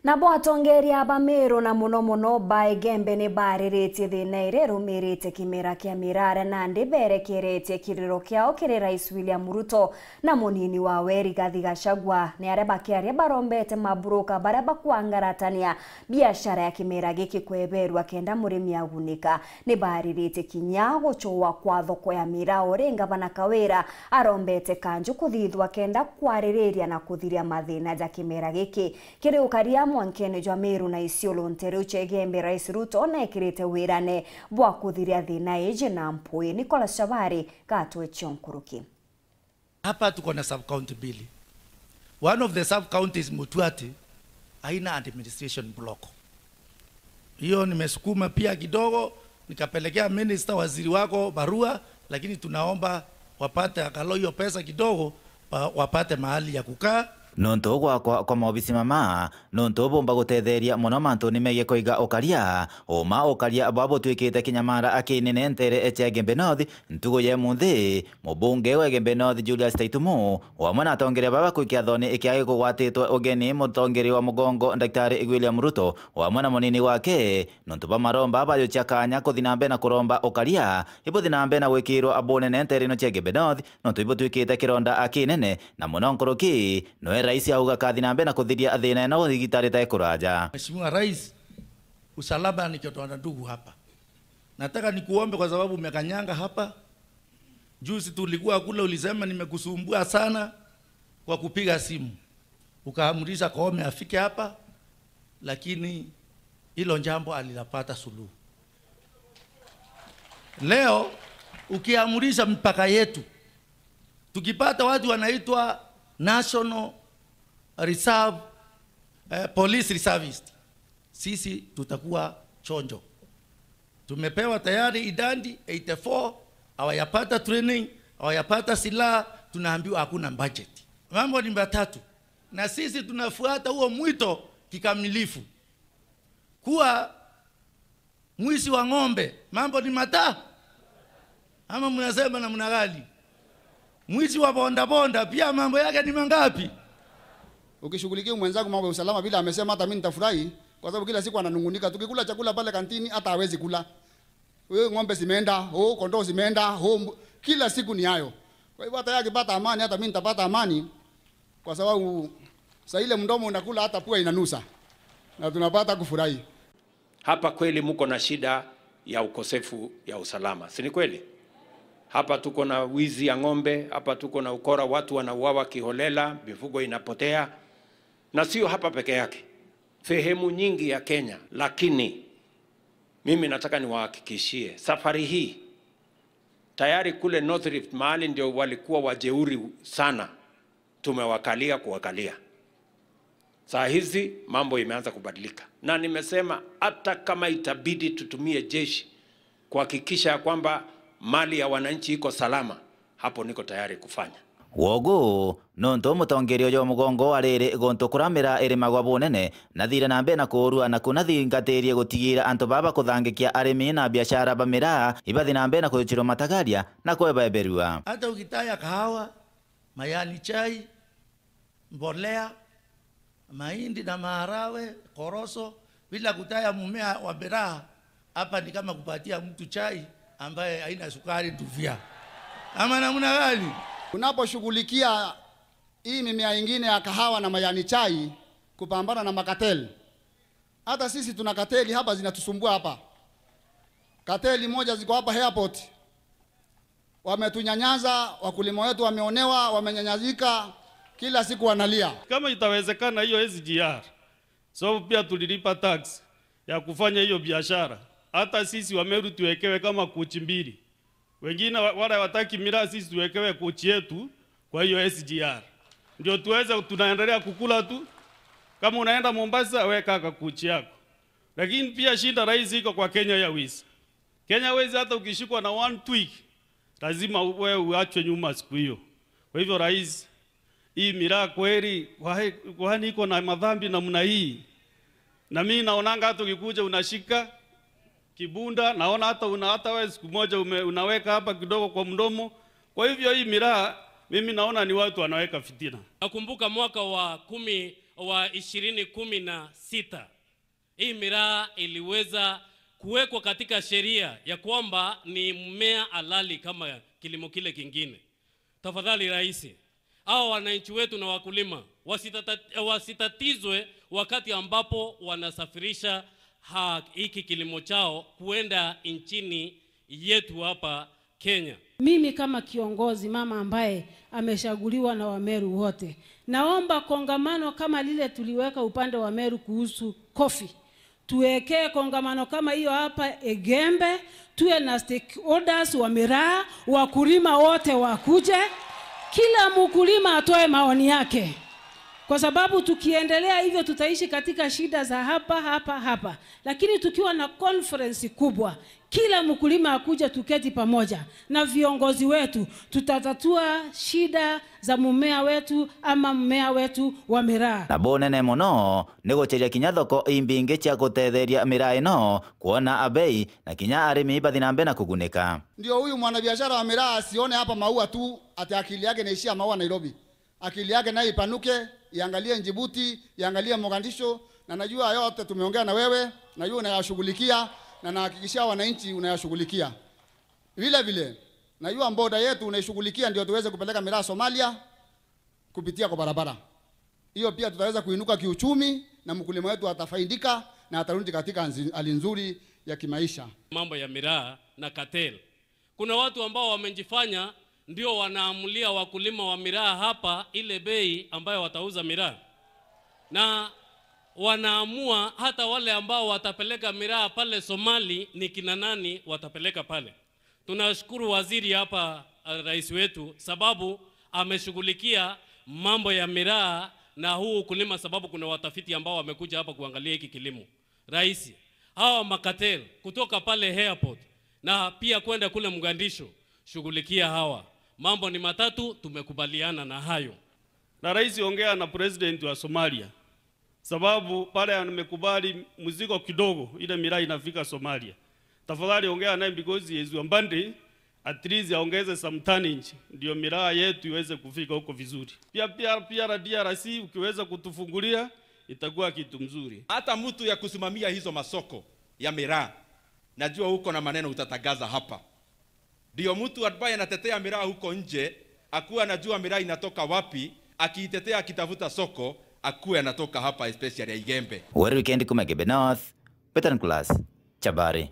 Nabo atongeria Bamero na muno Baegembe ni bariritie thina ire rumirite kimera kia Mirare Nandi berekeretie kiriro kiao kiri Rais William Ruto na munini wa Rigathi Gachagua ni areba kiaria barombete mabroka baria bakwangaratania biashara ya kimera giki kweberwa kenda murimi agunika ni bariritie kinyago chowa kwa thoko ya Mirao renga bana Kawira arombete kanju kuthithwa kenda kwaririria na kuthiria mathina ja kimera giki kiri ukaria mwankene jwa Meru na Isiolo Nteru Chegembe Rais Ruto na ikirite wirane bwa kuthiria thina eje na mpui. Nicholas Shabari katwe chonkuruki. Hapa tuko na sub county mbili. One of the sub counties Mutuati haina administration block. Hiyo nimesukuma pia kidogo nikapelekea minister waziri wako barua, lakini tunaomba wapate akalo hiyo pesa kidogo wapate mahali ya kukaa. Nonto kwa mobisi mama nonto bomba gutetheria muno mantu ni mege koiga okaria okaria babo twikite kinyamara akinene ntere Echegembe North ntugo ye munthi mubunge wa Egembe North Julius Taitumo wamana atongere baba kuikia thoni ikiage kugwatitwo ugeni mutongeri wa mugongo Daktari William Ruto wamana munini wake nonto bamaromba bayo chakanya kuthinambe na kuromba okaria ibo thinambe na gwikirwo abonene ntere no Echegembe North nonto ibo twikite kironda akinene na muno nkoroki no Rais auga kathinambe na kuthiria athina na uthigitari ta ikuraja. Mheshimiwa Rais, usalama ni kitu na ndugu hapa. Nataka nikuombe kwa sababu umekanyanga hapa. Juzi tulikuwa kule ulisema nimekusumbua sana kwa kupiga simu. Ukaamrisha Koome afike hapa, lakini hilo jambo alilapata suluhu. Leo ukiamrisha mpaka yetu tukipata watu wanaitwa National Reserve Police Reservist, sisi tutakuwa chonjo. Tumepewa tayari idadi 84, hawayapata training, hawayapata silaha, tunaambiwa hakuna budget. Mambo ni matatu, na sisi tunafuata huo mwito kikamilifu. Kuwa mwizi wa ng'ombe, mambo ni mata ama mnasema na mnagali? Mwizi wa bonda pia mambo yake ni mangapi? Ukishughulikia mwenzangu mambo ya usalama bila amesema hata mimi nitafurahi kwa sababu kila siku ananungunika. Tukikula chakula pale kantini hata hawezi kula. Wewe ng'ombe zimeenda, kondoo zimeenda, kila siku ni hayo. Kwa hivyo hata yake akipata amani hata mimi nitapata amani kwa sababu saa ile mdomo unakula hata pua inanusa. Na tunapata kufurahi. Hapa kweli mko na shida ya ukosefu ya usalama. Si ni kweli? Hapa tuko na wizi ya ng'ombe, hapa tuko na ukora, watu wanauawa kiholela, mifugo inapotea. Na sio hapa peke yake, sehemu nyingi ya Kenya. Lakini mimi nataka niwahakikishie safari hii tayari kule North Rift mahali ndio walikuwa wajeuri sana, tumewakalia kuwakalia. Saa hizi mambo imeanza kubadilika, na nimesema hata kama itabidi tutumie jeshi kuhakikisha kwamba mali ya wananchi iko salama, hapo niko tayari kufanya. Wogo nonto mutongerio yo mugongo arire gonto kuramira iri magwa bonene na thire nambe na kurua na kunathingatirie gutigira anto baba kuthangikia arimi na biashara Bamira ibathi nambe na kuchiro matagaria na kweba eberua. Hata ukitaya kahawa, mayani chai, mbolea, mahindi na maharawe, koroso, bila kutaya mumea wa beraha, hapa ni kama kupatia mtu chai ambaye haina sukari tuvia. Ama namna gani? Unaposhughulikia hii mimea ingine ya kahawa na mayani chai kupambana na makateli. Hata sisi tuna kateli hapa zinatusumbua hapa. Kateli moja ziko hapa airport. Wametunyanyaza, wakulima wetu wameonewa, wamenyanyazika, kila siku wanalia. Kama itawezekana hiyo SGR, so pia tulilipa tax ya kufanya hiyo biashara. Hata sisi wa Meru tuwekewe kama kochi mbili. Wengine wale wataki Mira, sisi tuwekewe kochi yetu kwa hiyo SGR. Ndio tuweze tunaendelea kukula tu. Kama unaenda Mombasa weka kochi yako. Lakini pia shida rais iko kwa Kenya Airways. Kenya Airways hata ukishikwa na 1 tweak lazima wewe uachwe nyuma siku hiyo. Kwa hivyo rais, hii Mira kweli kwani iko na madhambi namna hii. Na mimi naonanga hata ukikuja unashika kibunda, naona hata wewe siku moja unaweka hapa kidogo kwa mdomo. Kwa hivyo hii Mira mimi naona ni watu wanaweka fitina. Nakumbuka mwaka wa wa 2016 hii miraa iliweza kuwekwa katika sheria ya kwamba ni mmea halali kama kilimo kile kingine. Tafadhali rais, hao wananchi wetu na wakulima wasitatizwe wakati ambapo wanasafirisha hiki kilimo chao kuenda nchini yetu hapa Kenya. Mimi kama kiongozi mama ambaye ameshaguliwa na Wameru wote, naomba kongamano kama lile tuliweka upande wa Meru kuhusu kofi, tuwekee kongamano kama hiyo hapa Egembe, tuwe na stakeholders wa miraa, wakulima wote wakuje, kila mkulima atoe maoni yake. Kwa sababu tukiendelea hivyo tutaishi katika shida za hapa. Lakini tukiwa na conference kubwa, kila mkulima akuja, tuketi pamoja na viongozi wetu, tutatatua shida za mmea wetu ama mmea wetu wa miraa. Na bonene muno ni guceria kinya thoko imbingi cia gutetheria miraa ino kuona abei na kinya arimi bathi na mbe na kuguneka. Ndio huyu mwanabiashara wa miraa asione hapa maua tu ati akili yake inaishia maua Nairobi. Akili yake nayo ipanuke, iangalie Djibouti, iangalie Mogadishu, na najua yote tumeongea na wewe, najua unayashughulikia na nahakikishia wananchi unayashughulikia. Vile vile, najua boda yetu unaishughulikia ndio tuweze kupeleka miraa Somalia kupitia kwa barabara. Hiyo pia tutaweza kuinuka kiuchumi na mkulima wetu atafaidika na atarudi katika hali nzuri ya kimaisha. Mambo ya miraa na cartel. Kuna watu ambao wamejifanya ndio wanaamulia wakulima wa miraa hapa ile bei ambayo watauza miraa. Na wanaamua hata wale ambao watapeleka miraa pale Somali ni kina nani watapeleka pale. Tunashukuru waziri hapa, rais wetu, sababu ameshughulikia mambo ya miraa na huu ukulima, sababu kuna watafiti ambao wamekuja hapa kuangalia hiki kilimo. Rais, hawa makatel kutoka pale airport na pia kwenda kule Mogadishu, shughulikia hawa. Mambo ni matatu, tumekubaliana na hayo. Na rais, ongea na president wa Somalia, sababu pale amekubali mzigo kidogo ile miraa inafika Somalia. Tafadhali ongea naye because yezi wambande at least aongeze some tonnage ndio miraa yetu iweze kufika huko vizuri. Pia DRC ukiweza kutufungulia itakuwa kitu mzuri. Hata mtu ya kusimamia hizo masoko ya miraa, najua huko na maneno utatangaza hapa. Ndio mtu ambaye anatetea miraa huko nje akuwa anajua miraa inatoka wapi, akiitetea akitafuta soko akuwe anatoka hapa especially ya Igembe. Weekend kuma Gembe North, Peter Nicholas, Chabari.